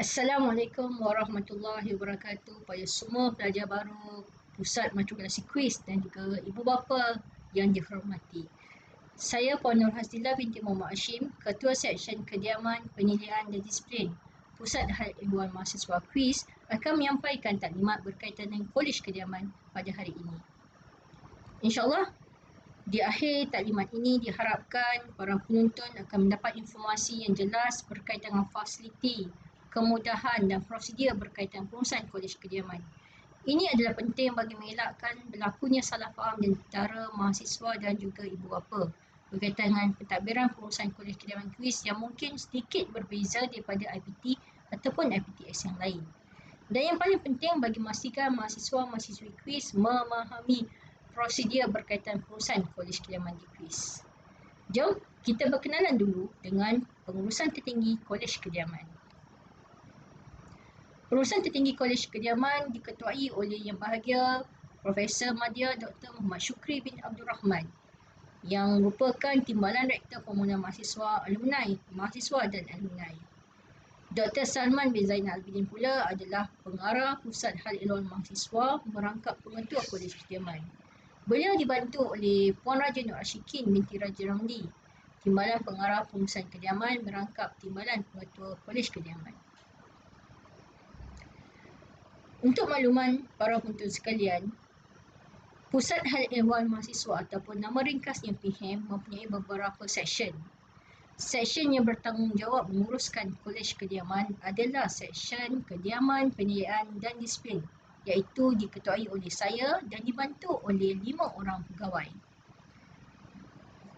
Assalamualaikum warahmatullahi wabarakatuh pada semua pelajar baru Pusat Matrikulasi Kuis dan juga ibu bapa yang dihormati. Saya Puan Nur Hasdillah binti Muhammad Hashim, Ketua Seksyen Kediaman, Penilaian dan Disiplin Pusat Hal Ehwal Mahasiswa Kuis akan menyampaikan taklimat berkaitan dengan Kolej Kediaman pada hari ini. InsyaAllah, di akhir taklimat ini diharapkan para penonton akan mendapat informasi yang jelas berkaitan dengan fasiliti, kemudahan dan prosedur berkaitan pengurusan Kolej Kediaman. Ini adalah penting bagi mengelakkan berlakunya salah faham di antara mahasiswa dan juga ibu bapa berkaitan dengan pentadbiran pengurusan Kolej Kediaman Kuis yang mungkin sedikit berbeza daripada IPT ataupun IPTS yang lain. Dan yang paling penting bagi memastikan mahasiswa-mahasiswi kuis memahami prosedur berkaitan pengurusan Kolej Kediaman di kuis. Jom kita berkenalan dulu dengan pengurusan tertinggi Kolej Kediaman. Pengurusan tertinggi Kolej Kediaman diketuai oleh Yang Bahagia Profesor Madya Dr. Muhammad Syukri bin Abdul Rahman yang merupakan Timbalan Rektor Perhimpunan Mahasiswa dan Alumni. Dr. Salman bin Zainal Abidin pula adalah Pengarah Pusat Hal Ehwal Mahasiswa merangkap Pengetua Kolej Kediaman. Beliau dibantu oleh Puan Raja Nur Ashikin binti Raja Ramli, Timbalan Pengarah Pengurusan Kediaman merangkap Timbalan Pengetua Kolej Kediaman. Untuk makluman para penonton sekalian, Pusat Hal Ehwal Mahasiswa ataupun nama ringkasnya PHM mempunyai beberapa seksyen. Seksyen yang bertanggungjawab menguruskan Kolej Kediaman adalah Seksyen Kediaman, Penilaian dan Disiplin, iaitu diketuai oleh saya dan dibantu oleh 5 orang pegawai.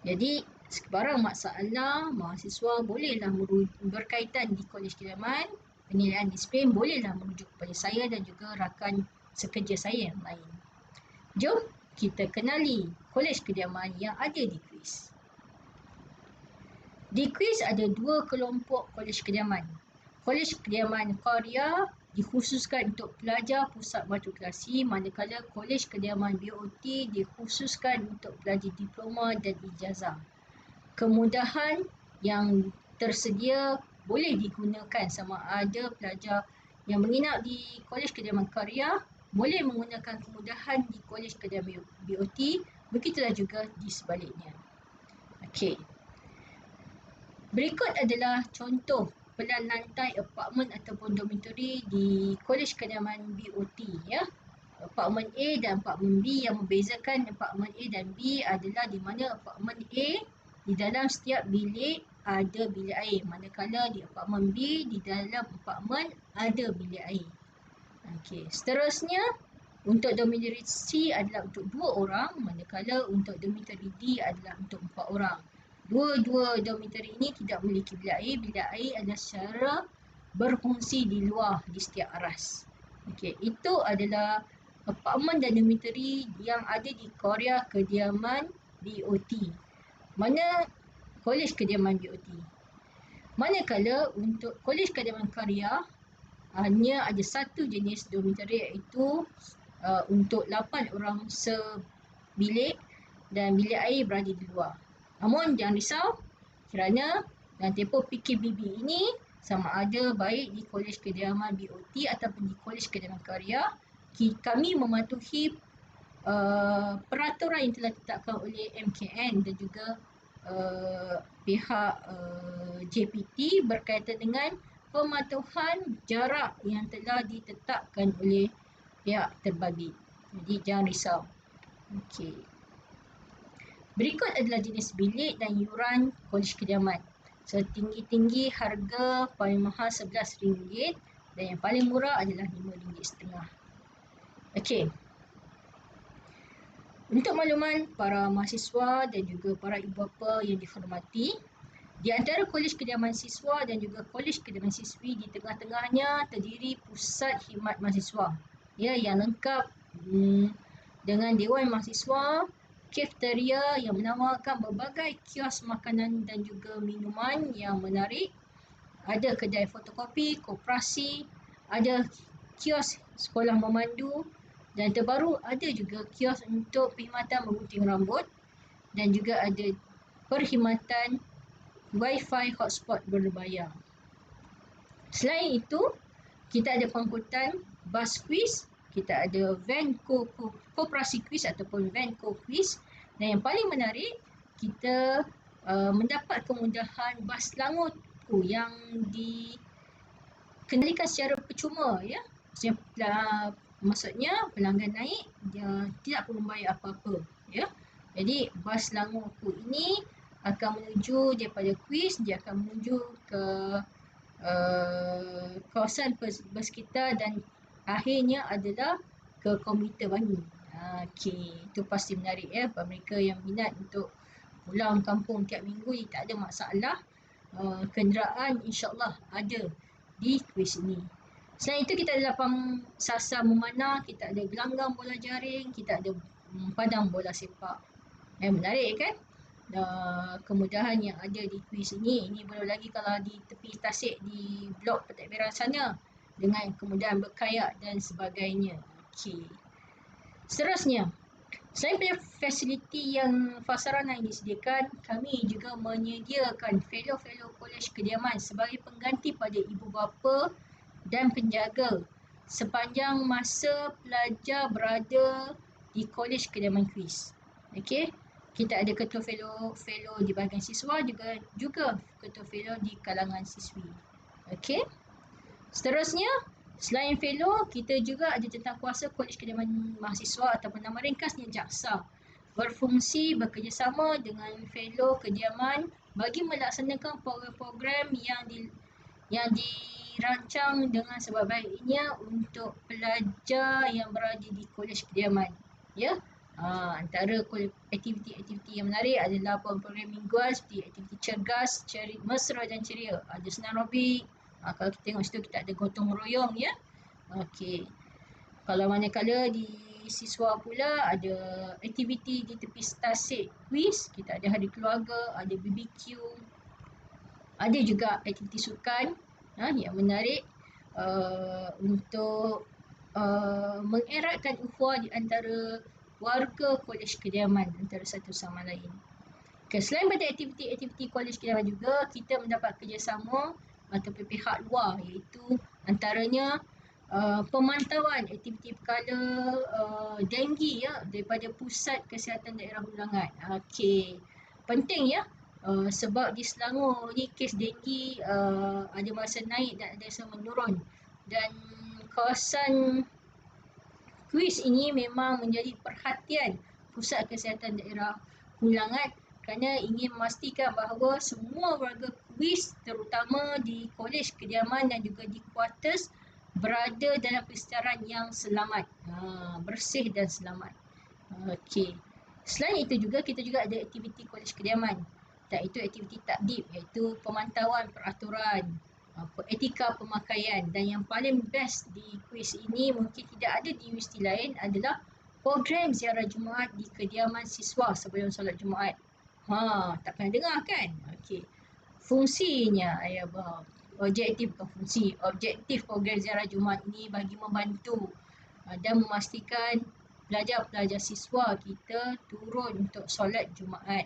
Jadi, sebarang masalah mahasiswa bolehlah berkaitan di Kolej Kediaman, Penilaian Disiplin bolehlah merujuk kepada saya dan juga rakan sekerja saya yang lain. Jom kita kenali Kolej Kediaman yang ada di kuis. Di kuis ada 2 kelompok Kolej Kediaman. Kolej Kediaman Karya dikhususkan untuk pelajar pusat matrikulasi, manakala Kolej Kediaman BOT dikhususkan untuk pelajar diploma dan ijazah. Kemudahan yang tersedia boleh digunakan sama ada pelajar yang menginap di Kolej Kediaman Karya boleh menggunakan kemudahan di Kolej Kediaman BOT, begitulah juga di sebaliknya. Okey. Berikut adalah contoh pelan lantai apartmen ataupun dormitory di Kolej Kediaman BOT ya. Apartmen A dan apartmen B. Yang membezakan apartmen A dan B adalah di mana apartmen A di dalam setiap bilik ada bilik air, manakala di apartmen B di dalam apartmen ada bilik air. Okey, seterusnya untuk dormitory C adalah untuk 2 orang, manakala untuk dormitory D adalah untuk 4 orang. Dua-dua dormitory ini tidak memiliki bilik air. Bilik air adalah secara berfungsi di luar di setiap aras. Okey, itu adalah apartmen dan dormitory yang ada di Karya Kediaman BOT. Mana Kolej Kediaman BOT. Manakala untuk Kolej Kediaman Karya hanya ada satu jenis dormitory, iaitu untuk 8 orang sebilik dan bilik air berada di luar. Namun jangan risau kerana dalam tempoh PKBB ini sama ada baik di Kolej Kediaman BOT ataupun di Kolej Kediaman Karya, kami mematuhi peraturan yang telah ditetapkan oleh MKN dan juga pihak JPT berkaitan dengan pematuhan jarak yang telah ditetapkan oleh pihak terbabit. Jadi jangan risau. Okey. Berikut adalah jenis bilik dan yuran Kolej Kediaman. Setinggi-tinggi harga paling mahal RM11 dan yang paling murah adalah RM5.50. Okey. Untuk makluman para mahasiswa dan juga para ibu bapa yang dihormati, di antara Kolej Kediaman Siswa dan juga Kolej Kediaman Siswi, di tengah-tengahnya terdiri Pusat Khidmat Mahasiswa ya, yang lengkap dengan Dewan Mahasiswa, kafeteria yang menawarkan berbagai kios makanan dan juga minuman yang menarik, ada kedai fotokopi, koperasi, ada kios sekolah memandu dan terbaru ada juga kios untuk perkhidmatan menggunting rambut dan juga ada perkhidmatan Wi-Fi hotspot berbayar. Selain itu, kita ada pengangkutan bus quiz, kita ada van koperasi quiz ataupun van quiz, dan yang paling menarik, kita mendapat kemudahan bas Selangor yang dikendalikan secara percuma, ya. Maksudnya pelanggan naik dia tidak perlu bayar apa-apa, ya. Jadi bas Selangor ini akan menuju daripada quiz, dia akan menuju ke kawasan bas kita dan akhirnya adalah ke komuter Bangi. Okey, itu pasti menarik, ya. Bagi mereka yang minat untuk pulang kampung tiap minggu, tak ada masalah. Kenderaan insyaAllah ada di kuis ini. Selain itu, kita ada lapang sasar memanah, kita ada gelanggang bola jaring, kita ada padang bola sepak. Menarik kan? Kemudahan yang ada di kuis ini belum lagi kalau di tepi tasik di blok pentadbiran sana dengan kemudahan berkayak dan sebagainya. Okey. Seterusnya, selain daripada fasiliti yang Fasarana yang disediakan, kami juga menyediakan fellow kolej kediaman sebagai pengganti pada ibu bapa dan penjaga sepanjang masa pelajar berada di kolej kediaman kuis. Okey. Kita ada ketua fellow di bahagian siswa, juga ketua fellow di kalangan siswi. Okey. Seterusnya, selain fellow, kita juga ada Jawatankuasa Kolej Kediaman Mahasiswa ataupun nama ringkasnya JAKSA, berfungsi bekerjasama dengan fellow kediaman bagi melaksanakan program-program yang dirancang dengan sebaik-baiknya untuk pelajar yang berada di kolej kediaman, ya. Antara aktiviti-aktiviti yang menarik adalah program mingguan seperti aktiviti cergas, mesra dan ceria. Ada senam aerobik. Kalau kita tengok situ, kita ada gotong royong, ya. Okey. Kalau manakala di siswa pula ada aktiviti di tepi tasik kuis, kita ada hari keluarga, ada BBQ, ada juga aktiviti sukan yang menarik untuk mengeratkan ukhuwah di antara warga kolej kediaman antara satu sama lain. Okay, selain pada aktiviti-aktiviti kolej kediaman juga, kita mendapat kerjasama ataupun pihak luar, iaitu antaranya pemantauan aktiviti perkara denggi, ya, daripada Pusat Kesihatan Daerah Ulangan. Okey, penting, ya. Sebab di Selangor ni kes denggi ada masa naik dan ada masa menurun, dan kawasan kuis ini memang menjadi perhatian Pusat Kesihatan Daerah Ulangan kerana ingin memastikan bahawa semua warga kuis, terutama di kolej kediaman dan juga di kuartus, berada dalam persekitaran yang selamat, bersih dan selamat. Okey. Selain itu juga, kita juga ada aktiviti kolej kediaman, iaitu aktiviti takdib, iaitu pemantauan peraturan, etika pemakaian, dan yang paling best di kuis ini mungkin tidak ada di universiti lain adalah program ziarah Jumaat di kediaman siswa sebelum solat Jumaat. Tak pernah dengar kan? Okey. Fungsinya, objektif bukan fungsi. Objektif program ziarah Jumaat ini bagi membantu dan memastikan pelajar-pelajar siswa kita turun untuk solat Jumaat.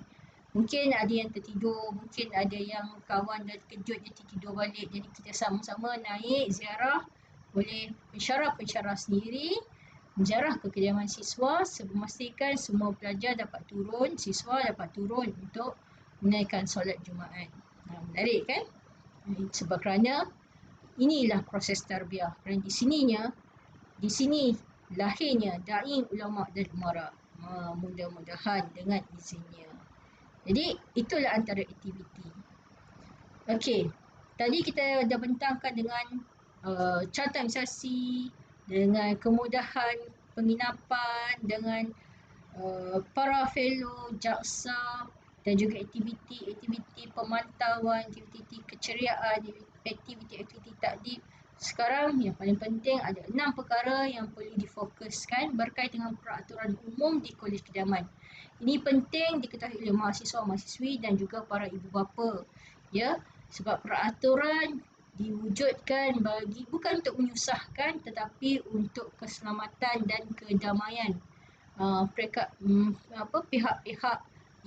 Mungkin ada yang tertidur, mungkin ada yang kawan dah terkejut dia tertidur balik. Jadi kita sama-sama naik ziarah, boleh pensyarah-pensyarah sendiri, ziarah ke kediaman siswa, memastikan semua pelajar dapat turun, siswa dapat turun untuk menaikkan solat Jumaat. Menarik kan? Sebab kerana inilah proses tarbiyah. Kerana di sini lahirnya da'i ulama dan umara. Mudah-mudahan dengan izinnya. Jadi itulah antara aktiviti. Okey, tadi kita dah bentangkan dengan carta administrasi, dengan kemudahan penginapan, dengan para fellow JAKSA, dan juga aktiviti-aktiviti pemantauan, aktiviti keceriaan, aktiviti-aktiviti takdib. Sekarang yang paling penting ada 6 perkara yang perlu difokuskan berkait dengan peraturan umum di kolej kediaman. Ini penting diketahui oleh mahasiswa-mahasiswi dan juga para ibu bapa, ya, sebab peraturan diwujudkan bukan untuk menyusahkan tetapi untuk keselamatan dan kedamaian pihak-pihak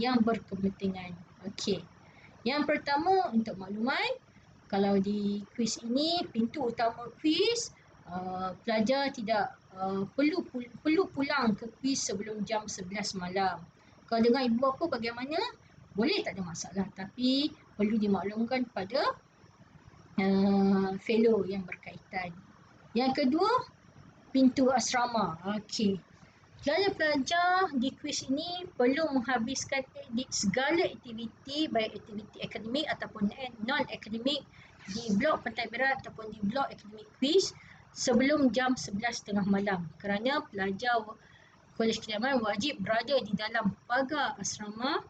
yang berkepentingan. Okey. Yang pertama, untuk makluman, Kalau di kuis ini, pintu utama kuis, pelajar tidak perlu pulang ke kuis sebelum jam 11 malam. Kalau dengan ibu bapa bagaimana? Boleh, tak ada masalah, tapi perlu dimaklumkan pada fellow yang berkaitan. Yang kedua, pintu asrama. Okey. Pelajar-pelajar di kuis ini perlu menghabiskan segala aktiviti, baik aktiviti akademik ataupun non-akademik, di blok pentadbiran ataupun di blok akademik kuis sebelum jam 11.30 malam, kerana pelajar Kolej Kediaman wajib berada di dalam pagar asrama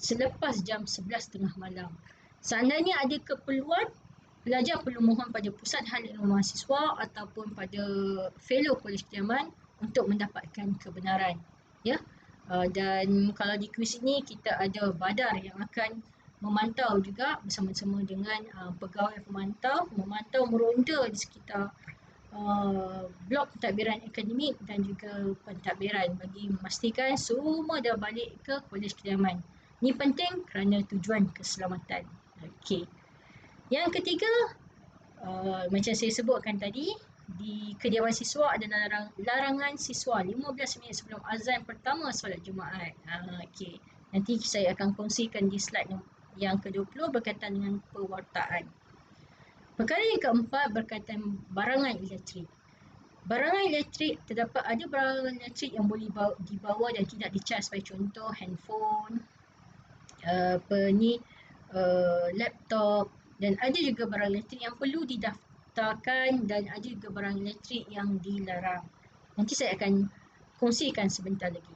selepas jam 11.30 malam. Seandainya ada keperluan, pelajar perlu mohon pada Pusat Hal Ehwal Mahasiswa ataupun pada fellow Kolej Kediaman untuk mendapatkan kebenaran. Ya. Dan kalau di kuis ini kita ada badar yang akan memantau juga bersama-sama dengan pegawai memantau meronda di sekitar blok pentadbiran akademik dan juga pentadbiran bagi memastikan semua dah balik ke Kolej Kediaman. Ini penting kerana tujuan keselamatan. Okey. Yang ketiga, macam saya sebutkan tadi, di kediaman siswa ada larangan siswa 15 minit sebelum azan pertama solat Jumaat. Okey. Nanti saya akan kongsikan di slide yang ke-20 berkaitan dengan pewartaan. Perkara yang keempat berkaitan barangan elektrik. Barangan elektrik, terdapat ada barangan elektrik yang boleh dibawa dan tidak dicas, sebagai contoh handphone, laptop, dan ada juga barang elektrik yang perlu didaftarkan dan ada juga barang elektrik yang dilarang. Nanti saya akan kongsikan sebentar lagi.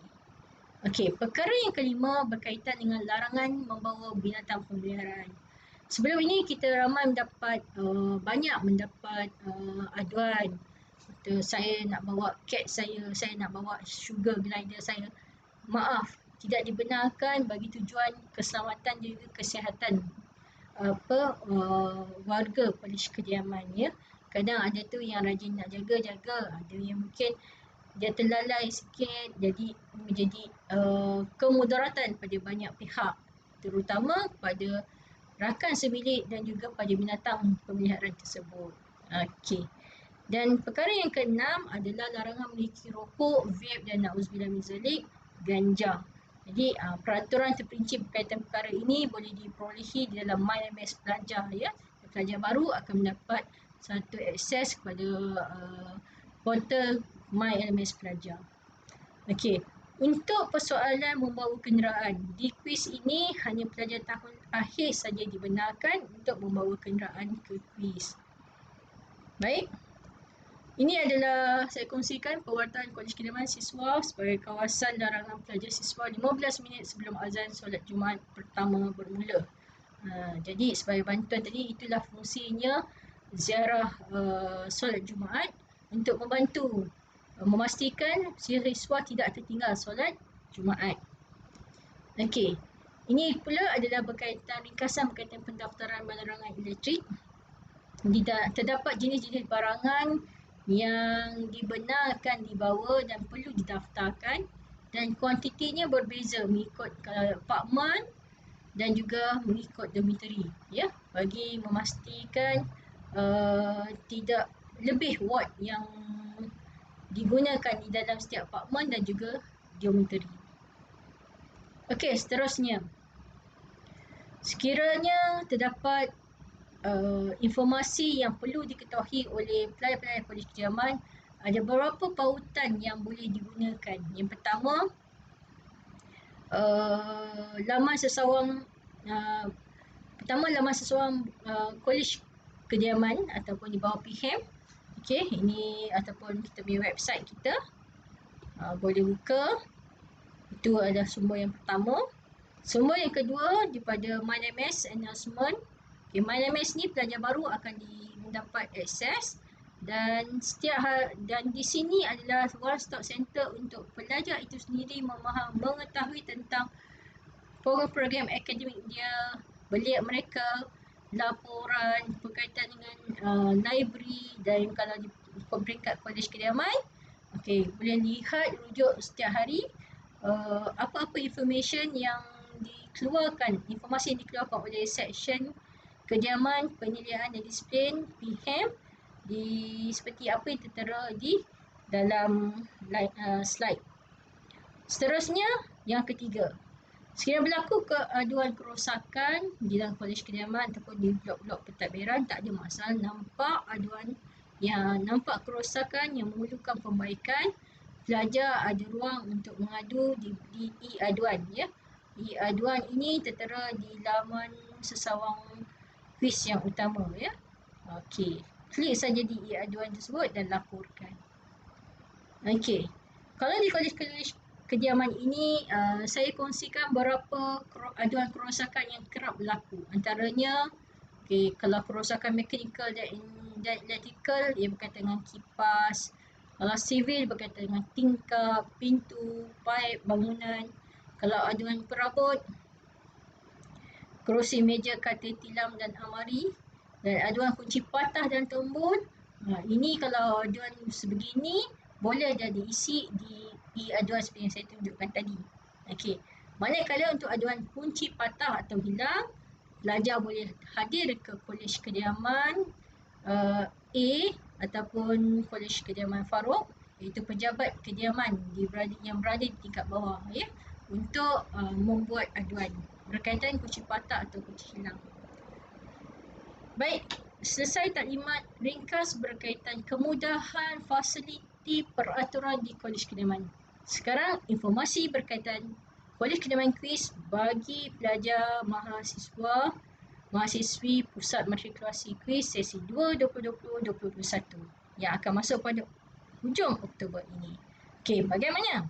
Okey, perkara yang kelima berkaitan dengan larangan membawa binatang peliharaan. Sebelum ini kita ramai banyak mendapat aduan. Saya nak bawa cat saya nak bawa sugar glider saya. Maaf, tidak dibenarkan bagi tujuan keselamatan dan juga kesihatan warga Kolej Kediaman, ya. Kadang ada tu yang rajin nak jaga-jaga, ada yang mungkin dia terlalai sikit, jadi menjadi kemudaratan pada banyak pihak, terutama pada rakan sebilik dan juga pada binatang pemeliharaan tersebut. Okey. Dan perkara yang keenam adalah larangan memiliki rokok, vape dan na'udzubillah min zalik, ganja. Jadi peraturan terperinci berkaitan perkara ini boleh diperolehi di dalam MyLMS Pelajar, ya. Pelajar baru akan mendapat satu akses kepada portal MyLMS Pelajar. Okey, untuk persoalan membawa kenderaan, di kuis ini hanya pelajar tahun akhir saja dibenarkan untuk membawa kenderaan ke kuis. Baik. Ini adalah saya kongsikan pewartaan Kolej Kediaman siswa sebagai kawasan larangan pelajar siswa 15 minit sebelum azan solat Jumaat pertama bermula. Jadi sebagai bantuan tadi, itulah fungsinya ziarah solat Jumaat untuk membantu memastikan siswa tidak tertinggal solat Jumaat. Okey. Ini pula adalah ringkasan berkaitan pendaftaran barangan elektrik. Terdapat jenis-jenis barangan yang dibenarkan dibawa dan perlu didaftarkan, dan kuantitinya berbeza mengikut apartmen dan juga mengikut dormitory, ya, bagi memastikan tidak lebih ward yang digunakan di dalam setiap apartmen dan juga dormitory. Okey, seterusnya, sekiranya terdapat informasi yang perlu diketahui oleh pelajar-pelajar Kolej Kediaman, ada beberapa pautan yang boleh digunakan. Yang pertama, laman sesawang Kolej Kediaman ataupun di bawah PHEM. Okey, ini ataupun kita punya website kita, boleh buka. Itu adalah sumber yang pertama. Sumber yang kedua daripada MyLMS announcement. Okay, MyLMS ni pelajar baru akan mendapat akses, dan dan di sini adalah one stop center untuk pelajar itu sendiri mengetahui tentang program-program akademik dia, beliau mereka, laporan berkaitan dengan library, dan kalau di peringkat Kolej Kediaman, okey, boleh lihat rujuk setiap hari apa-apa informasi yang dikeluarkan oleh section kediaman, penyediaan dan disiplin PHAM seperti apa yang tertera di dalam slide. Seterusnya, yang ketiga. Sekiranya berlaku keaduan kerosakan di dalam kolej kediaman ataupun di blok-blok pentadbiran, tak ada masalah nampak kerosakan yang memerlukan perbaikan, pelajar ada ruang untuk mengadu di e-aduan ya. E-aduan ini tertera di laman sesawang kuis yang utama ya. Okey, klik saja di e-aduan tersebut dan laporkan. Okey. Kalau di kolej-kolej kediaman ini, saya kongsikan beberapa aduan kerosakan yang kerap berlaku. Antaranya, kalau kerosakan mekanikal dan elektrikal, ia berkaitan dengan kipas. Kalau sivil berkaitan dengan tingkap, pintu, paip, bangunan. Kalau aduan perabot, kerusi meja, katil tilam dan almari. Dan aduan kunci patah dan tombol. Ini kalau aduan sebegini, boleh dah diisi di e-aduan seperti yang saya tunjukkan tadi. Okey. Manakala untuk aduan kunci patah atau hilang, pelajar boleh hadir ke kolej kediaman A ataupun kolej kediaman Farouk, iaitu pejabat kediaman yang berada di tingkat bawah ya, untuk membuat aduan berkaitan kunci patah atau kunci hilang. Baik, selesai taklimat ringkas berkaitan kemudahan fasiliti peraturan di kolej kediaman. Sekarang informasi berkaitan kolej kediaman kuis bagi pelajar mahasiswi pusat matrikulasi kuis sesi 2 2020-2021 yang akan masuk pada hujung Oktober ini. Okey, bagaimana?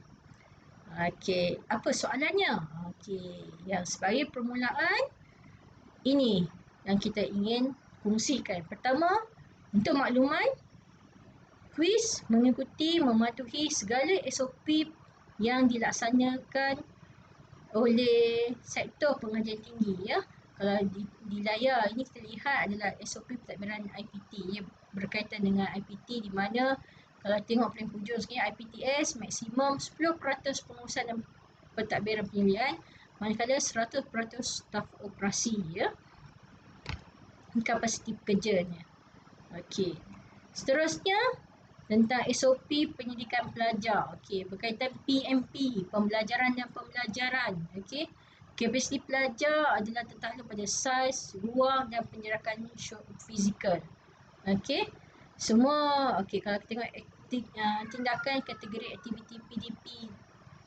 Okey, apa soalannya? Okey, yang sebagai permulaan ini yang kita ingin kongsikan. Pertama, untuk makluman, kuis mengikuti mematuhi segala SOP yang dilaksanakan oleh sektor pengajian tinggi ya. Kalau di layar ini kita lihat adalah SOP pentadbiran IPT ya, berkaitan dengan IPT, di mana kalau tengok paling hujung sekali IPTS maksimum 10% pengurusan dan pentadbiran penyelidikan, manakala 100% staf operasi ya, kapasiti pekerjanya. Okey. Seterusnya tentang SOP pendidikan pelajar. Okey, berkaitan PMP, pembelajaran dan pembelajaran. Okey. Kapasiti pelajar adalah tertakluk pada saiz, ruang dan penjarakan fizikal. Okey. Semua okey, kalau kita tengok tindakan kategori aktiviti PDP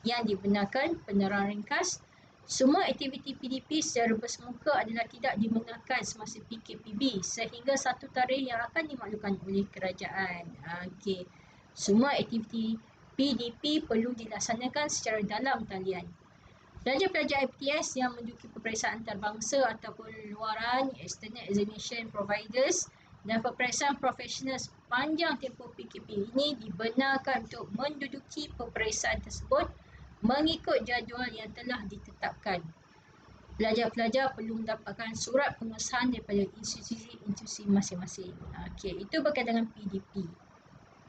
yang dibenarkan, penerangan ringkas. Semua aktiviti PDP secara bersemuka adalah tidak dibenarkan semasa PKPB sehingga satu tarikh yang akan dimaklumkan oleh kerajaan. Okey. Semua aktiviti PDP perlu dilaksanakan secara dalam talian. Pelajar-pelajar IPTS yang menduduki peperiksaan antarabangsa ataupun luaran, external examination providers dan peperiksaan profesional sepanjang tempoh PKP ini dibenarkan untuk menduduki peperiksaan tersebut mengikut jadual yang telah ditetapkan. Pelajar-pelajar perlu mendapatkan surat pengesahan daripada institusi masing-masing. Okey, itu berkaitan dengan PDP.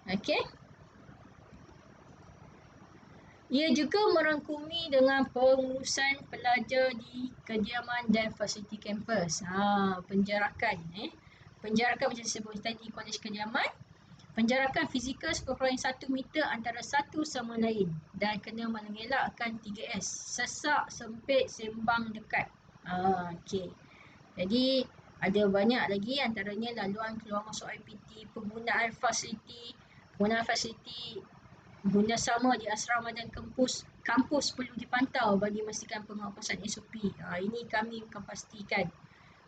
Okey. Ia juga merangkumi dengan pengurusan pelajar di kediaman dan fasiliti kampus. Penjarakan. Penjarakan macam saya sebut tadi, kolej kediaman. Penjarakan fizikal sekurang-kurangnya 1 meter antara satu sama lain dan kena mengelakkan 3S. Sesak, sempit, sembang, dekat. Okey. Jadi ada banyak lagi, antaranya laluan keluar masuk IPT, penggunaan fasiliti guna sama di asrama dan kampus perlu dipantau bagi memastikan pengawasan SOP. Ini kami akan pastikan.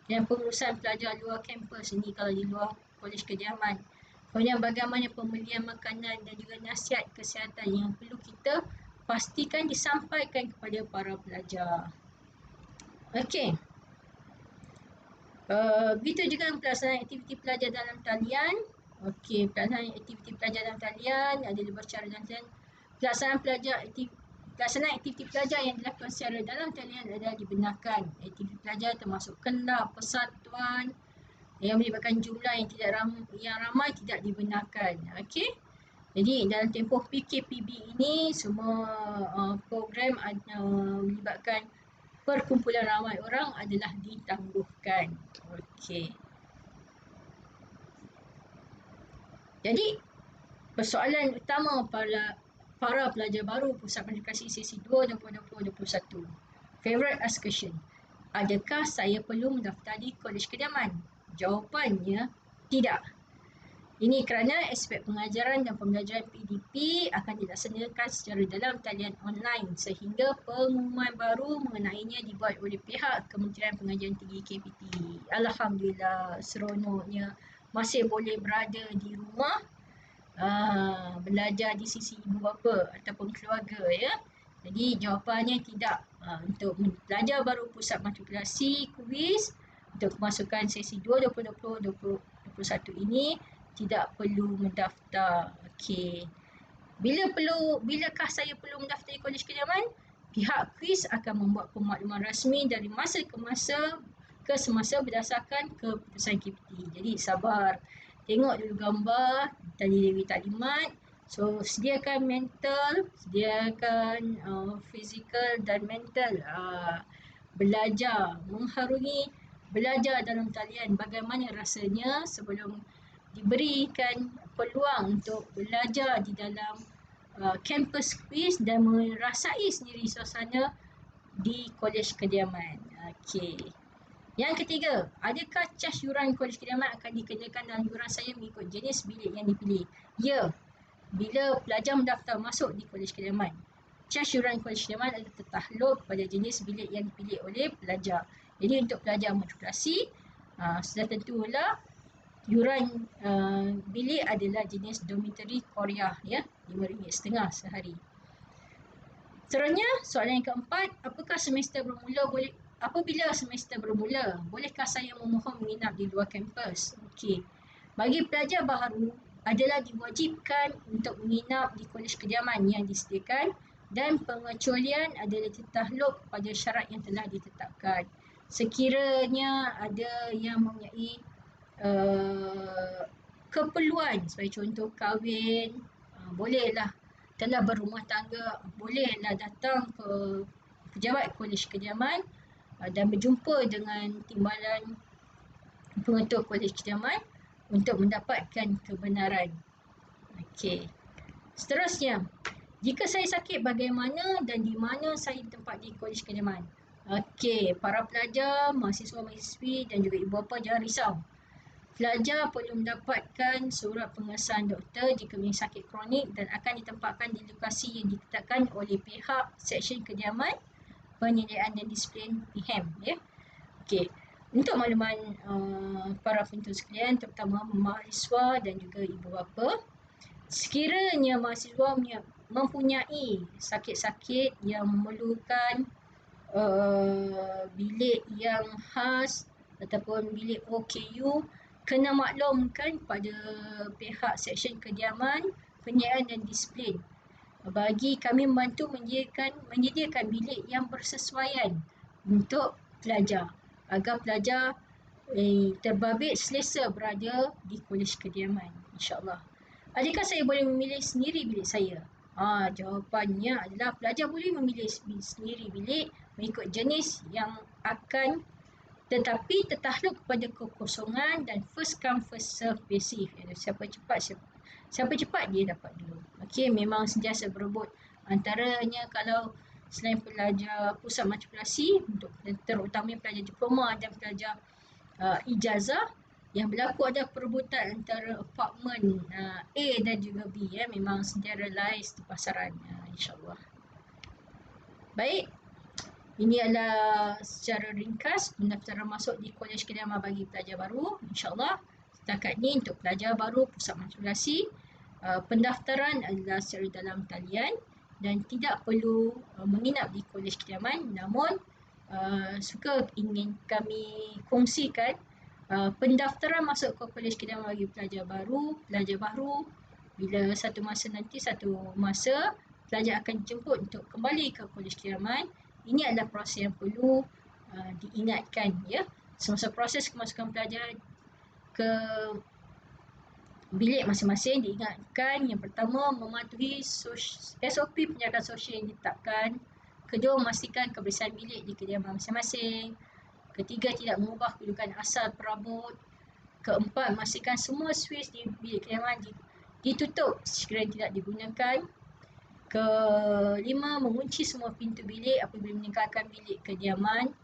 Dan pengurusan pelajar luar kampus ini kalau di luar kolej kediaman. Kemudian bagaimana pembelian makanan dan juga nasihat kesihatan yang perlu kita pastikan disampaikan kepada para pelajar. Okey. Begitu juga pelaksanaan aktiviti pelajar dalam talian. Okey, pelaksanaan aktiviti pelajar dalam talian ada secara dalam talian. Pelaksanaan aktiviti pelajar yang dilakukan secara dalam talian adalah dibenarkan. Aktiviti pelajar termasuk kelab, persatuan yang melibatkan jumlah yang ramai tidak dibenarkan. Okey. Jadi dalam tempoh PKPB ini semua program melibatkan perkumpulan ramai orang adalah ditangguhkan. Okey. Jadi persoalan utama para pelajar baru Pusat Matrikulasi sesi 2 2020-2021. Favorite ask question. Adakah saya perlu mendaftar di Kolej Kediaman? Jawapannya tidak. Ini kerana aspek pengajaran dan pembelajaran PDP akan dilaksanakan secara dalam talian online sehingga pengumuman baru mengenainya dibuat oleh pihak Kementerian Pengajaran Tinggi KPT. Alhamdulillah, seronoknya masih boleh berada di rumah belajar di sisi ibu bapa ataupun keluarga ya. Jadi jawapannya tidak. Untuk pelajar baru Pusat Matrikulasi kuis untuk kemasukan sesi 2 2020-2021 ini tidak perlu mendaftar. Okey. Bilakah saya perlu mendaftar di Kolej Kediaman? Pihak kuis akan membuat pemakluman rasmi dari masa ke semasa berdasarkan keputusan KPT. Jadi sabar. Tengok dulu gambar tadi Dewi taklimat. So sediakan mental, sediakan fizikal dan mental. Belajar mengharungi, belajar dalam talian bagaimana rasanya sebelum diberikan peluang untuk belajar di dalam kampus kuis dan merasai sendiri suasana di Kolej Kediaman. Okey. Yang ketiga, adakah cas yuran Kolej Kediaman akan dikenakan dalam yuran saya mengikut jenis bilik yang dipilih? Ya, bila pelajar mendaftar masuk di Kolej Kediaman, cas yuran Kolej Kediaman adalah tertakluk pada jenis bilik yang dipilih oleh pelajar. Jadi untuk pelajar matrikulasi, sudah tentulah yuran bilik adalah jenis dormitory Korea ya, RM5.50 sehari. Seterusnya, soalan yang keempat, apabila semester bermula, bolehkah saya memohon menginap di luar kampus? Okey. Bagi pelajar baharu adalah diwajibkan untuk menginap di Kolej Kediaman yang disediakan dan pengecualian adalah tertakluk pada syarat yang telah ditetapkan. Sekiranya ada yang mempunyai keperluan sebagai contoh kahwin, bolehlah, telah berumah tangga, bolehlah datang ke pejabat Kolej Kediaman dan berjumpa dengan timbalan pengetua Kolej Kediaman untuk mendapatkan kebenaran. Okey. Seterusnya, jika saya sakit bagaimana dan di mana saya ditempatkan di Kolej Kediaman? Okey, para pelajar, mahasiswa-mahasiswi dan juga ibu bapa jangan risau. Pelajar perlu mendapatkan surat pengesahan doktor jika mempunyai sakit kronik dan akan ditempatkan di lokasi yang ditetapkan oleh pihak Seksyen Kediaman Penyediaan dan Disiplin PHEM ya. Okey. Untuk makluman para penonton sekalian, terutama mahasiswa dan juga ibu bapa, sekiranya mahasiswa mempunyai sakit-sakit yang memerlukan bilik yang khas ataupun bilik OKU, kena maklumkan pada pihak Seksyen Kediaman Penyediaan dan Disiplin bagi kami membantu menyediakan bilik yang bersesuaian untuk pelajar agar pelajar terbabit selesa berada di Kolej Kediaman, insyaAllah. Adakah saya boleh memilih sendiri bilik saya? Jawapannya adalah pelajar boleh memilih sendiri bilik mengikut jenis yang akan, tetapi tertakluk kepada kekosongan dan first come first serve basis. Siapa cepat dia dapat dulu. Okey, memang sentiasa berebut. Antaranya kalau selain pelajar pusat matrikulasi, untuk terutamanya pelajar diploma dan pelajar ijazah, yang berlaku ada perebutan antara apartmen A dan juga B ya, memang sentiasa realize di pasaran insyaAllah. Baik, ini adalah secara ringkas pendaftaran masuk di Kolej Kediaman bagi pelajar baru. InsyaAllah setakat ini untuk pelajar baru pusat matrikulasi, pendaftaran adalah secara dalam talian dan tidak perlu menginap di Kolej Kediaman. Namun suka ingin kami kongsikan pendaftaran masuk ke Kolej Kediaman bagi pelajar baru bila satu masa pelajar akan dijemput untuk kembali ke Kolej Kediaman. Ini adalah proses yang perlu diingatkan ya. Semasa proses kemasukan pelajar ke bilik masing-masing, diingatkan yang pertama mematuhi SOP penjagaan sosial yang ditetapkan. Kedua, memastikan kebersihan bilik di kediaman masing-masing. Ketiga, tidak mengubah kedudukan asal perabot. Keempat, memastikan semua switch di bilik kediaman ditutup sekiranya tidak digunakan. Kelima, mengunci semua pintu bilik apabila meninggalkan bilik kediaman.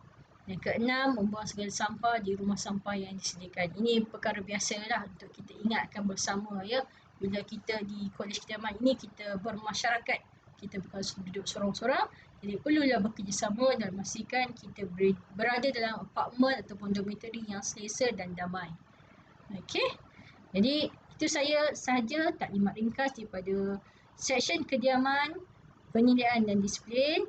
Dan keenam, membuang segala sampah di rumah sampah yang disediakan. Ini perkara biasalah untuk kita ingatkan bersama ya. Bila kita di kolej kediaman ini, kita bermasyarakat. Kita bukan duduk sorang-sorang. Jadi perlulah bekerjasama dan memastikan kita berada dalam apartmen ataupun dormitory yang selesa dan damai. Okey. Jadi itu saya sahaja taklimat ringkas daripada seksyen kediaman, penyediaan dan disiplin.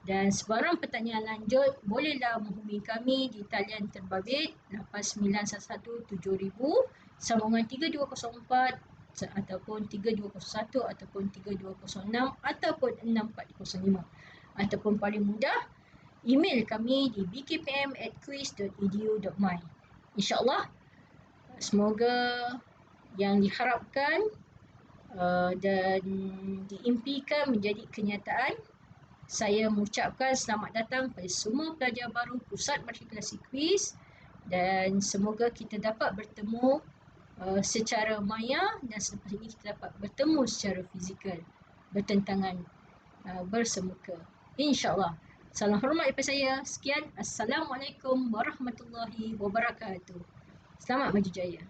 Dan sebarang pertanyaan lanjut, bolehlah menghubungi kami di talian terbabit 89117000, sambungan 3204 ataupun 3201 ataupun 3206 ataupun 6405. Ataupun paling mudah, email kami di bkpm@quiz.edu.my. InsyaAllah, semoga yang diharapkan dan diimpikan menjadi kenyataan. Saya mengucapkan selamat datang pada semua pelajar baru Pusat Matrikulasi Quiz dan semoga kita dapat bertemu secara maya dan selepas ini kita dapat bertemu secara fizikal, bertentangan bersemuka. InsyaAllah. Salam hormat daripada saya. Sekian. Assalamualaikum warahmatullahi wabarakatuh. Selamat maju jaya.